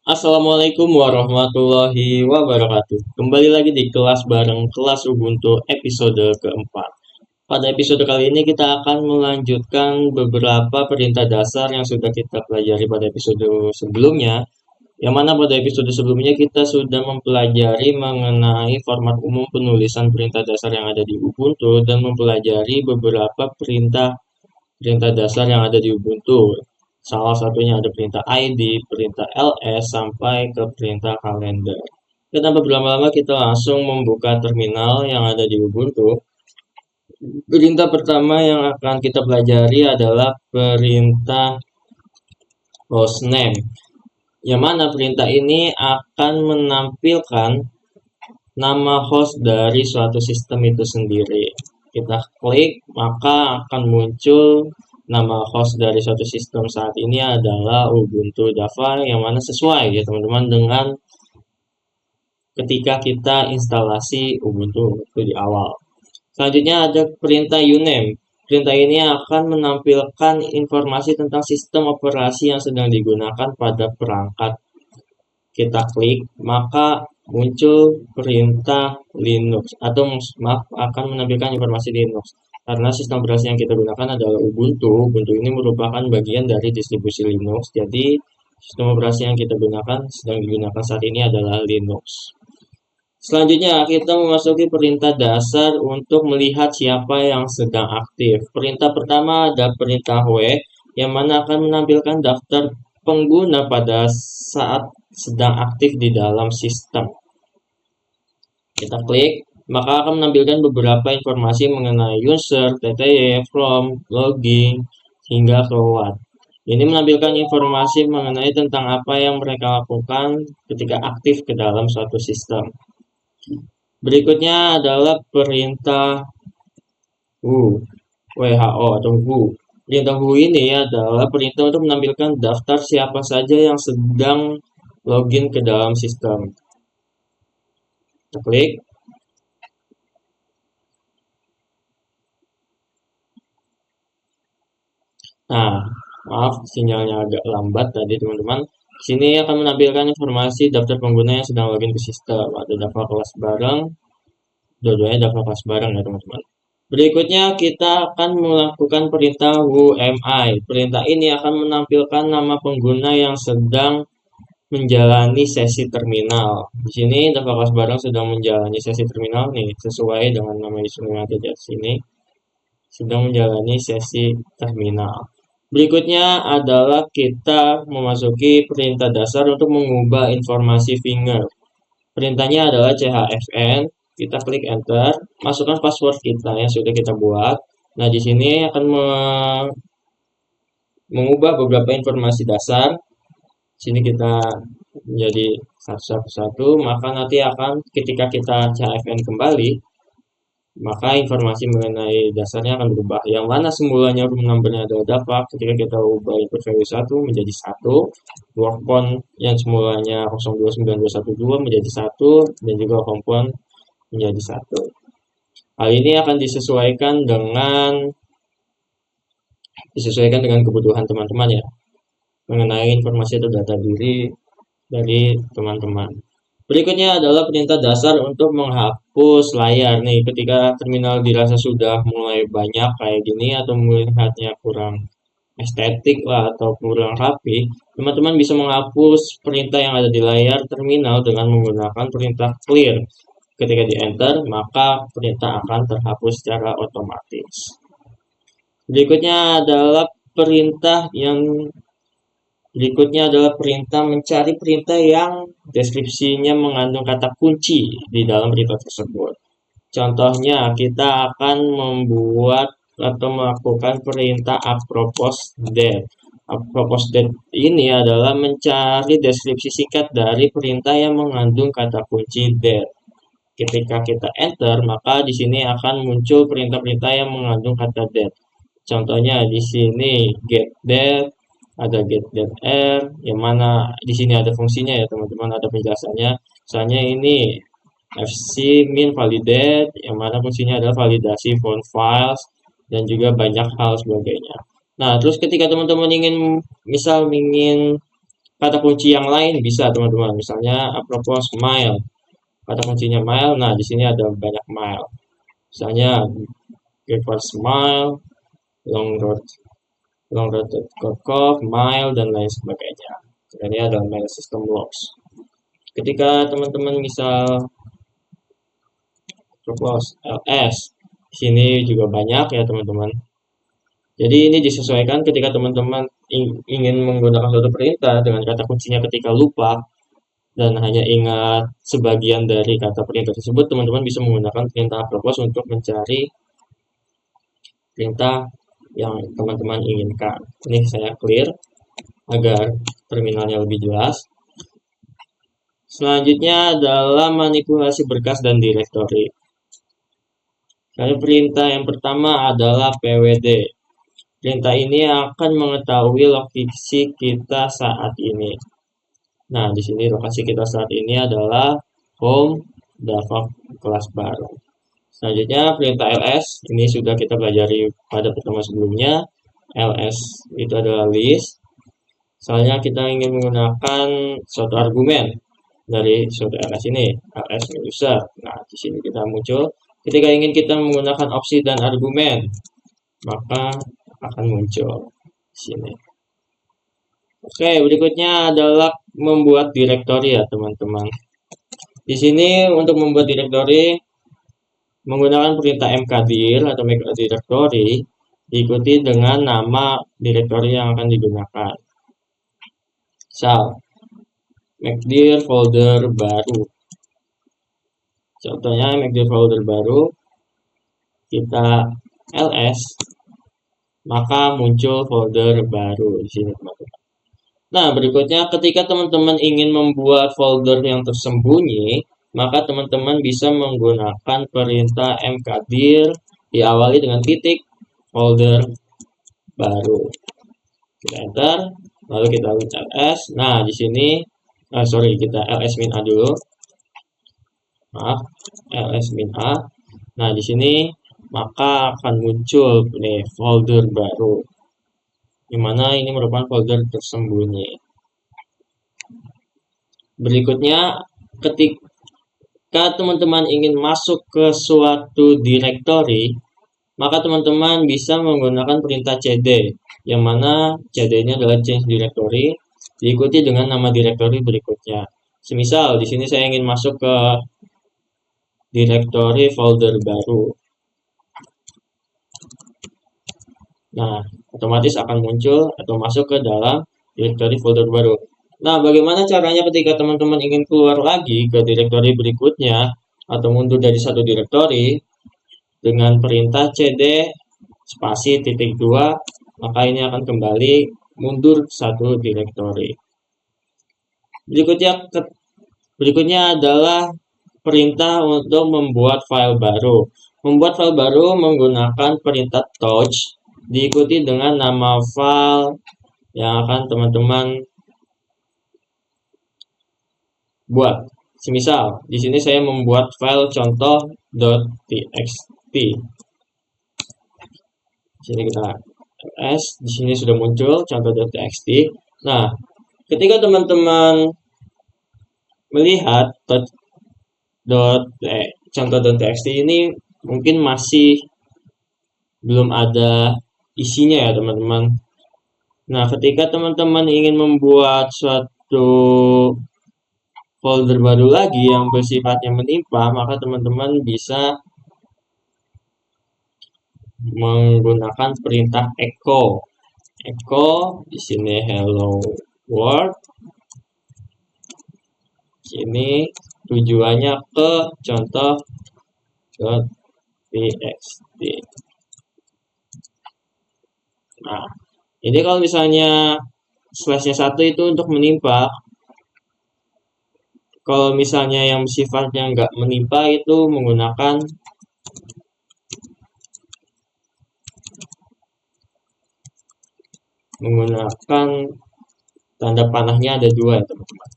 Assalamualaikum warahmatullahi wabarakatuh. Kembali lagi di kelas bareng kelas Ubuntu episode keempat. Pada episode kali ini kita akan melanjutkan beberapa perintah dasar yang sudah kita pelajari pada episode sebelumnya. Yang mana pada episode sebelumnya kita sudah mempelajari mengenai format umum penulisan perintah dasar yang ada di Ubuntu dan mempelajari beberapa perintah dasar yang ada di Ubuntu. Salah satunya ada perintah ID, perintah ls, sampai ke perintah kalender. Oke, tanpa berlama-lama kita langsung membuka terminal yang ada di Ubuntu. Perintah pertama yang akan kita pelajari adalah perintah hostname. Yang mana perintah ini akan menampilkan nama host dari suatu sistem itu sendiri. Kita klik, maka akan muncul nama host dari suatu sistem saat ini adalah Ubuntu Java, yang mana sesuai ya teman-teman dengan ketika kita instalasi Ubuntu itu di awal. Selanjutnya ada perintah uname. Perintah ini akan menampilkan informasi tentang sistem operasi yang sedang digunakan pada perangkat. Kita klik, maka muncul perintah Linux atau maaf akan menampilkan informasi Linux. Karena sistem operasi yang kita gunakan adalah Ubuntu. Ubuntu ini merupakan bagian dari distribusi Linux. Jadi sistem operasi yang kita gunakan sedang digunakan saat ini adalah Linux. Selanjutnya kita memasuki perintah dasar untuk melihat siapa yang sedang aktif. Perintah pertama ada perintah W yang mana akan menampilkan daftar pengguna pada saat sedang aktif di dalam sistem. Kita klik, maka akan menampilkan beberapa informasi mengenai user, TTY, from, login, hingga keluar. Ini menampilkan informasi mengenai tentang apa yang mereka lakukan ketika aktif ke dalam suatu sistem. Berikutnya adalah perintah WHO atau WHO. Perintah WHO ini adalah perintah untuk menampilkan daftar siapa saja yang sedang login ke dalam sistem. Kita klik. Nah, maaf sinyalnya agak lambat tadi teman-teman. Sini akan menampilkan informasi daftar pengguna yang sedang login ke sistem. Ada daftar kelas bareng, dua-duanya daftar kelas bareng ya teman-teman. Berikutnya kita akan melakukan perintah UMI. Perintah ini akan menampilkan nama pengguna yang sedang menjalani sesi terminal. Di sini daftar kelas bareng sedang menjalani sesi terminal nih, sesuai dengan nama user yang ada di sini. Sedang menjalani sesi terminal. Berikutnya adalah kita memasuki perintah dasar untuk mengubah informasi finger. Perintahnya adalah chfn. Kita klik enter, masukkan password kita yang sudah kita buat. Nah, di sini akan mengubah beberapa informasi dasar. Sini kita menjadi satu-satu, maka nanti akan ketika kita chfn kembali, maka informasi mengenai dasarnya akan berubah. Yang mana semulanya room number-nya adalah Java, ketika kita ubah input value 1 menjadi 1, work count yang semulanya 029212 menjadi 1, dan juga compound menjadi 1. Hal ini akan disesuaikan dengan kebutuhan teman-teman ya, mengenai informasi atau data diri dari teman-teman. Berikutnya adalah perintah dasar untuk menghapus layar nih, ketika terminal dirasa sudah mulai banyak kayak gini atau melihatnya kurang estetik lah atau kurang rapi, teman-teman bisa menghapus perintah yang ada di layar terminal dengan menggunakan perintah clear. Ketika di enter, maka perintah akan terhapus secara otomatis. Berikutnya adalah perintah mencari perintah yang deskripsinya mengandung kata kunci di dalam perintah tersebut. Contohnya, kita akan membuat atau melakukan perintah apropos date. Apropos date ini adalah mencari deskripsi singkat dari perintah yang mengandung kata kunci date. Ketika kita enter, maka di sini akan muncul perintah-perintah yang mengandung kata date. Contohnya di sini get date, ada get date r, yang mana di sini ada fungsinya ya teman-teman, ada penjelasannya. Misalnya ini fc min validate, yang mana fungsinya adalah validasi font files dan juga banyak hal sebagainya. Nah, terus ketika teman-teman ingin kata kunci yang lain bisa teman-teman. Misalnya apropos mile, kata kuncinya mile. Nah, di sini ada banyak mile. Misalnya reverse mile, long road, mile dan lain sebagainya. Ini adalah mile system logs. Ketika teman-teman misal propose ls, sini juga banyak ya teman-teman. Jadi ini disesuaikan ketika teman-teman ingin menggunakan suatu perintah dengan kata kuncinya ketika lupa dan hanya ingat sebagian dari kata perintah tersebut, teman-teman bisa menggunakan perintah propose untuk mencari perintah yang teman-teman inginkan. Ini saya clear agar terminalnya lebih jelas. Selanjutnya adalah manipulasi berkas dan direktori. Perintah yang pertama adalah pwd. Perintah ini akan mengetahui lokasi kita saat ini. Nah, di sini lokasi kita saat ini adalah home Java kelas baru. Selanjutnya perintah ls, ini sudah kita pelajari pada pertemuan sebelumnya. Ls itu adalah list. Soalnya kita ingin menggunakan suatu argumen dari suatu ls ini, ls user. Nah, di sini kita muncul. Ketika ingin kita menggunakan opsi dan argumen, maka akan muncul di sini. Oke, berikutnya adalah membuat direktori ya, teman-teman. Di sini untuk membuat direktori menggunakan perintah mkdir atau make a directory diikuti dengan nama direktori yang akan digunakan. Misal, mkdir folder baru. Contohnya mkdir folder baru, kita ls, maka muncul folder baru di sini, teman-teman. Nah, berikutnya ketika teman-teman ingin membuat folder yang tersembunyi, maka teman-teman bisa menggunakan perintah mkdir diawali dengan titik folder baru. Kita enter, lalu kita ls. Nah, di sini kita ls-a dulu. Maaf, ls-a. Nah, di sini maka akan muncul nih folder baru, di mana ini merupakan folder tersembunyi. Berikutnya, ketika teman-teman ingin masuk ke suatu directory, maka teman-teman bisa menggunakan perintah cd, yang mana cd-nya adalah change directory, diikuti dengan nama directory berikutnya. Semisal di sini saya ingin masuk ke directory folder baru. Nah, otomatis akan muncul atau masuk ke dalam directory folder baru. Nah, bagaimana caranya ketika teman-teman ingin keluar lagi ke directory berikutnya atau mundur dari satu directory? Dengan perintah cd spasi titik 2, maka ini akan kembali mundur satu directory. Berikutnya adalah perintah untuk membuat file baru. Membuat file baru menggunakan perintah touch diikuti dengan nama file yang akan teman-teman buat. Semisal di sini saya membuat file contoh.txt. Sini kita ls, di sini sudah muncul contoh.txt. Nah, ketika teman-teman melihat contoh.txt ini mungkin masih belum ada isinya ya teman-teman. Nah, ketika teman-teman ingin membuat suatu folder baru lagi yang bersifatnya menimpa, maka teman-teman bisa menggunakan perintah echo. Echo di sini hello world. Ini tujuannya ke contoh.txt. Nah, ini kalau misalnya slashnya 1 itu untuk menimpa. Kalau misalnya yang sifatnya nggak menimpa itu menggunakan tanda panahnya ada 2 ya teman-teman.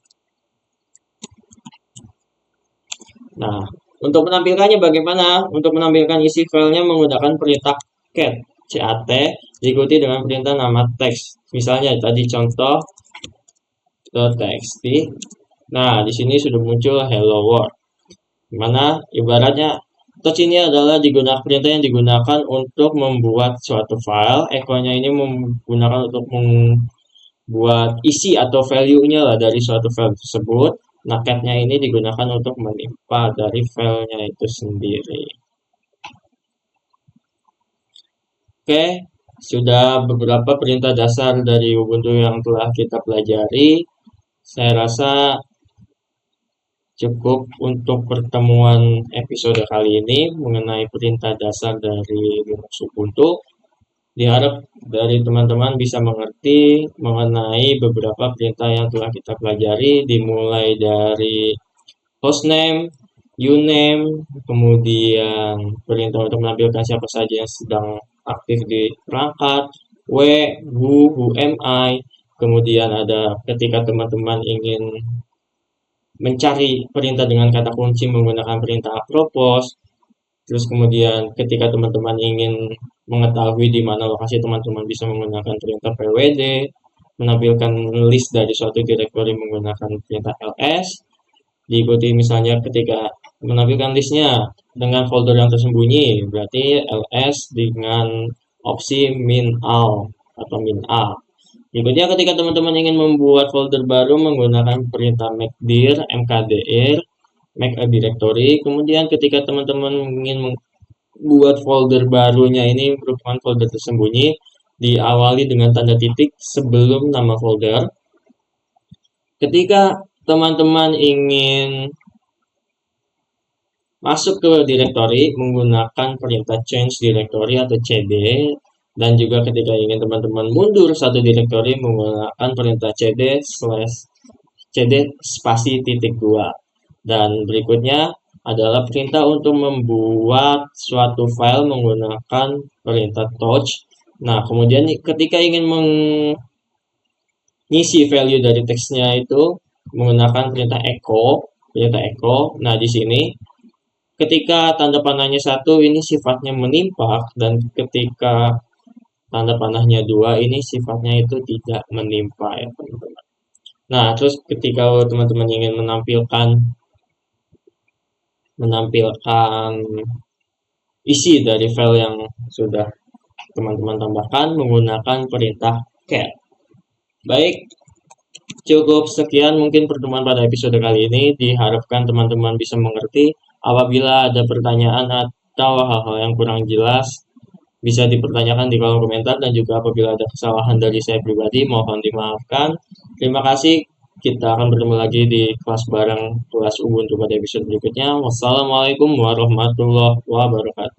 Nah, untuk menampilkannya bagaimana? Untuk menampilkan isi filenya menggunakan perintah cat diikuti dengan perintah nama teks. Misalnya tadi contoh .txt. Nah, di sini sudah muncul hello world. Dimana ibaratnya touch ini adalah perintah yang digunakan untuk membuat suatu file. Echo-nya ini menggunakan untuk membuat isi atau value-nya lah dari suatu file tersebut. Nah, cat-nya ini digunakan untuk menimpa dari filenya itu sendiri. Oke, sudah beberapa perintah dasar dari Ubuntu yang telah kita pelajari. Saya rasa cukup untuk pertemuan episode kali ini mengenai perintah dasar dari Linux Ubuntu. Diharap dari teman-teman bisa mengerti mengenai beberapa perintah yang telah kita pelajari, dimulai dari hostname, uname, kemudian perintah untuk menampilkan siapa saja yang sedang aktif di perangkat, who am I, kemudian ada ketika teman-teman ingin mencari perintah dengan kata kunci menggunakan perintah apropos. Terus kemudian ketika teman-teman ingin mengetahui di mana lokasi teman-teman bisa menggunakan perintah pwd, menampilkan list dari suatu direktori menggunakan perintah ls. Diikuti misalnya ketika menampilkan listnya dengan folder yang tersembunyi, berarti ls dengan opsi min all atau min a. Berikutnya ketika teman-teman ingin membuat folder baru menggunakan perintah mkdir, mkdir, make a directory. Kemudian ketika teman-teman ingin membuat folder barunya ini merupakan folder tersembunyi, diawali dengan tanda titik sebelum nama folder. Ketika teman-teman ingin masuk ke directory menggunakan perintah change directory atau cd, dan juga ketika ingin teman-teman mundur satu directory menggunakan perintah cd spasi titik 2. Dan berikutnya adalah perintah untuk membuat suatu file menggunakan perintah touch. Nah, kemudian ketika ingin mengisi value dari teksnya itu menggunakan perintah echo. Nah, di sini ketika tanda panahnya 1 ini sifatnya menimpa, dan ketika tanda panahnya 2 ini sifatnya itu tidak menimpa ya teman-teman. Nah, terus ketika teman-teman ingin menampilkan isi dari file yang sudah teman-teman tambahkan menggunakan perintah cat. Baik, cukup sekian mungkin pertemuan pada episode kali ini. Diharapkan teman-teman bisa mengerti. Apabila ada pertanyaan atau hal-hal yang kurang jelas, bisa dipertanyakan di kolom komentar, dan juga apabila ada kesalahan dari saya pribadi mohon dimaafkan. Terima kasih. Kita akan bertemu lagi di kelas bareng kelas Ubuntu pada episode berikutnya. Wassalamualaikum warahmatullahi wabarakatuh.